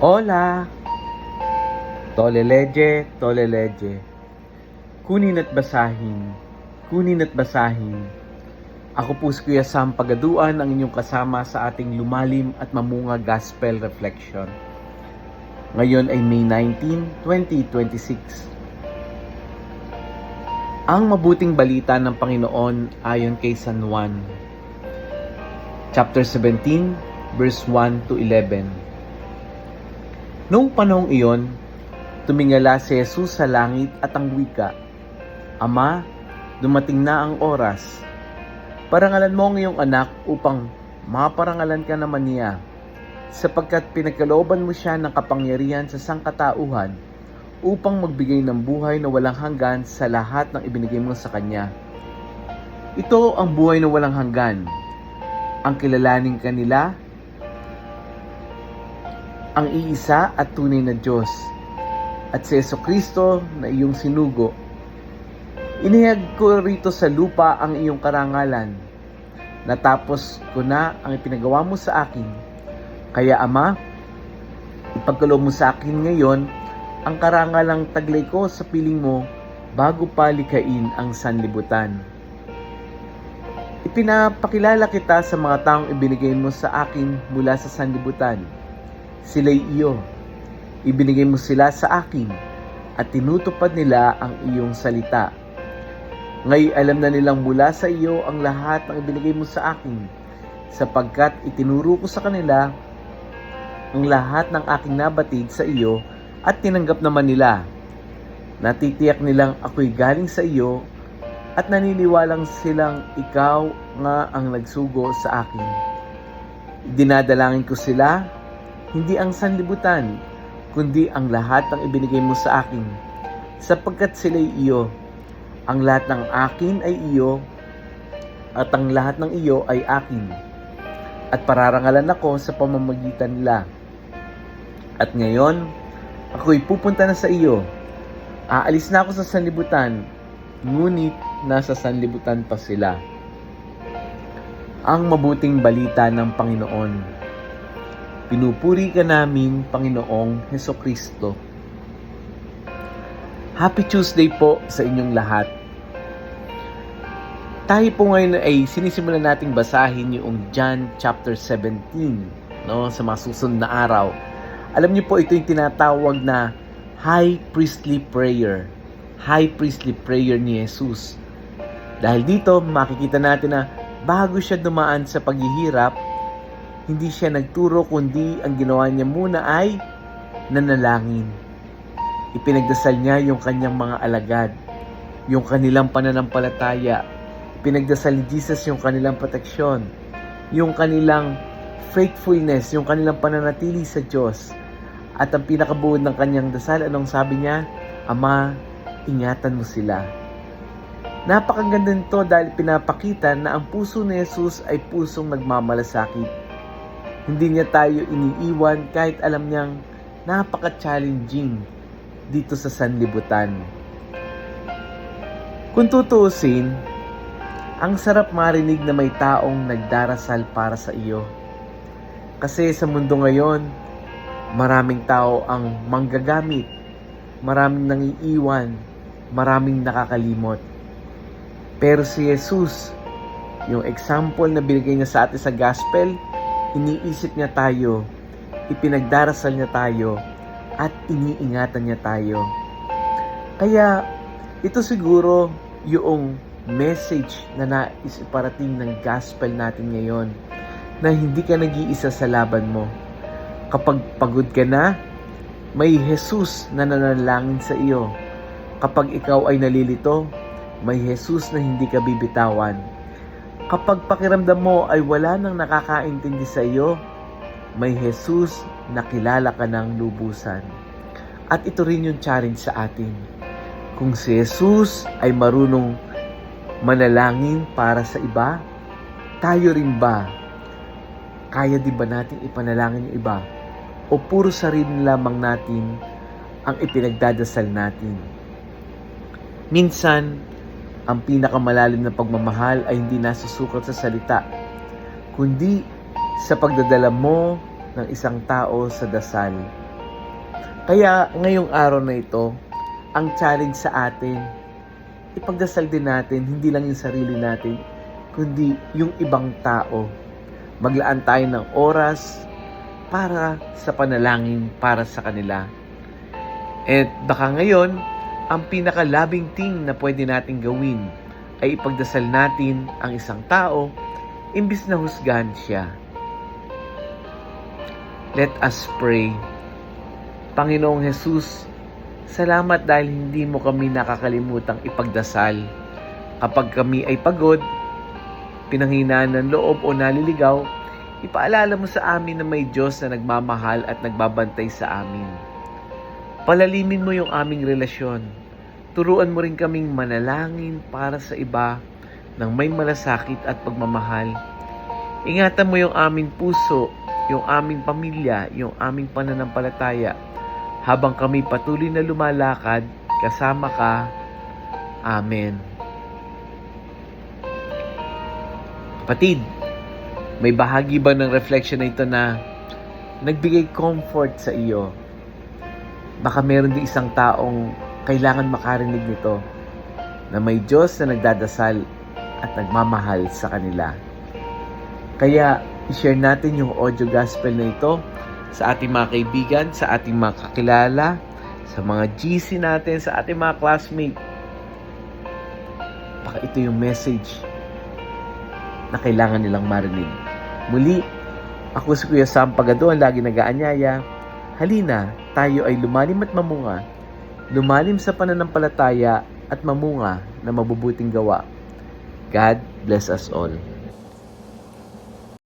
Hola! Toleleje, toleleje. Kunin at basahin. Kunin at basahin. Ako po si Kuya Sam Pagaduan, ang inyong kasama sa ating lumalim at mamunga Gospel Reflection. Ngayon ay May 19, 2026. Ang mabuting balita ng Panginoon ayon kay San Juan. Chapter 17, verse 1 to 11. Noong panahong iyon, tumingala si Jesus sa langit at ang wika, Ama, dumating na ang oras. Parangalan mo ang iyong anak upang maparangalan ka naman niya, sapagkat pinagkalooban mo siya ng kapangyarihan sa sangkatauhan upang magbigay ng buhay na walang hanggan sa lahat ng ibinigay mo sa Kanya. Ito ang buhay na walang hanggan, ang kilalaning kanila, ang iisa at tunay na Diyos, at si Jesucristo na iyong sinugo. Inihag ko rito sa lupa ang iyong karangalan. Natapos ko na ang ipinagawa mo sa akin. Kaya Ama, ipagkaloob mo sa akin ngayon ang karangalang taglay ko sa piling mo bago pa likhain ang sanlibutan. Ipinapakilala kita sa mga taong ibinigay mo sa akin mula sa sanlibutan. Sila'y iyo. Ibinigay mo sila sa akin at tinutupad nila ang iyong salita. Ngayon alam na nilang mula sa iyo ang lahat ng ibinigay mo sa akin, sapagkat itinuro ko sa kanila ang lahat ng aking nabatid sa iyo at tinanggap naman nila. Natitiyak nilang ako'y galing sa iyo at naniniwalang silang ikaw nga ang nagsugo sa akin. Dinadalangin ko sila, hindi ang sanlibutan, kundi ang lahat ng ibinigay mo sa akin, sapagkat sila'y iyo. Ang lahat ng akin ay iyo, at ang lahat ng iyo ay akin. At pararangalan ako sa pamamagitan nila. At ngayon, ako'y pupunta na sa iyo. Aalis na ako sa sanlibutan, ngunit nasa sanlibutan pa sila. Ang mabuting balita ng Panginoon. Pinupuri ka namin, Panginoong Hesukristo. Happy Tuesday po sa inyong lahat. Tayo po ngayon ay sinisimulan nating basahin yung John chapter 17, no, sa mga susunod na araw. Alam niyo po, ito yung tinatawag na High Priestly Prayer. High Priestly Prayer ni Jesus. Dahil dito, makikita natin na bago siya dumaan sa paghihirap, hindi siya nagturo, kundi ang ginawa niya muna ay nanalangin. Ipinagdasal niya yung kanyang mga alagad, yung kanilang pananampalataya. Ipinagdasal ni Jesus yung kanilang proteksyon, yung kanilang faithfulness, yung kanilang pananatili sa Diyos. At ang pinakabuod ng kanyang dasal, anong sabi niya? Ama, ingatan mo sila. Napakaganda nito dahil pinapakita na ang puso ni Jesus ay pusong nagmamalasakit. Hindi niya tayo iniiwan kahit alam niyang napaka-challenging dito sa sanlibutan. Kung tutuusin, ang sarap marinig na may taong nagdarasal para sa iyo. Kasi sa mundo ngayon, maraming tao ang manggagamit, maraming nangiiwan, maraming nakakalimot. Pero si Jesus, yung example na binigay niya sa atin sa gospel, iniisip niya tayo, ipinagdarasal niya tayo, at iniingatan niya tayo. Kaya, ito siguro yung message na nais iparating ng gospel natin ngayon, na hindi ka nag-iisa sa laban mo. Kapag pagod ka na, may Jesus na nanalangin sa iyo. Kapag ikaw ay nalilito, may Jesus na hindi ka bibitawan. Kapag pakiramdam mo ay wala nang nakakaintindi sa iyo, may Jesus na kilala ka ng lubusan. At ito rin yung challenge sa atin. Kung si Jesus ay marunong manalangin para sa iba, tayo rin ba? Kaya di ba natin ipanalangin yung iba? O puro sarili lamang natin ang ipinagdadasal natin? Minsan, ang pinakamalalim na pagmamahal ay hindi nasusukat sa salita, kundi sa pagdadala mo ng isang tao sa dasal. Kaya ngayong araw na ito, ang challenge sa atin, ipagdasal din natin, hindi lang yung sarili natin, kundi yung ibang tao. Maglaan tayo ng oras para sa panalangin para sa kanila. At baka ngayon, ang pinakalabing thing na pwede natin gawin ay ipagdasal natin ang isang tao imbis na husgahan siya. Let us pray. Panginoong Jesus, salamat dahil hindi mo kami nakakalimutang ipagdasal. Kapag kami ay pagod, pinanghinaan ng loob o naliligaw, ipaalala mo sa amin na may Diyos na nagmamahal at nagbabantay sa amin. Palalimin mo yung aming relasyon. Turuan mo rin kaming manalangin para sa iba ng may malasakit at pagmamahal. Ingatan mo yung aming puso, yung aming pamilya, yung aming pananampalataya habang kami patuloy na lumalakad kasama ka. Amen. Kapatid, may bahagi ba ng reflection na ito na nagbigay comfort sa iyo? Baka meron din isang taong kailangan makarinig nito na may Diyos na nagdadasal at nagmamahal sa kanila. Kaya i-share natin yung audio gospel na ito sa ating mga kaibigan, sa ating mga kakilala, sa mga GC natin, sa ating mga classmate. Baka ito yung message na kailangan nilang marinig. Muli, ako si Kuya Sam Pagado, ang lagi nag-aanyaya. Halina, tayo ay lumalim at mamunga. Lumalim sa pananampalataya at mamunga na mabubuting gawa. God bless us all.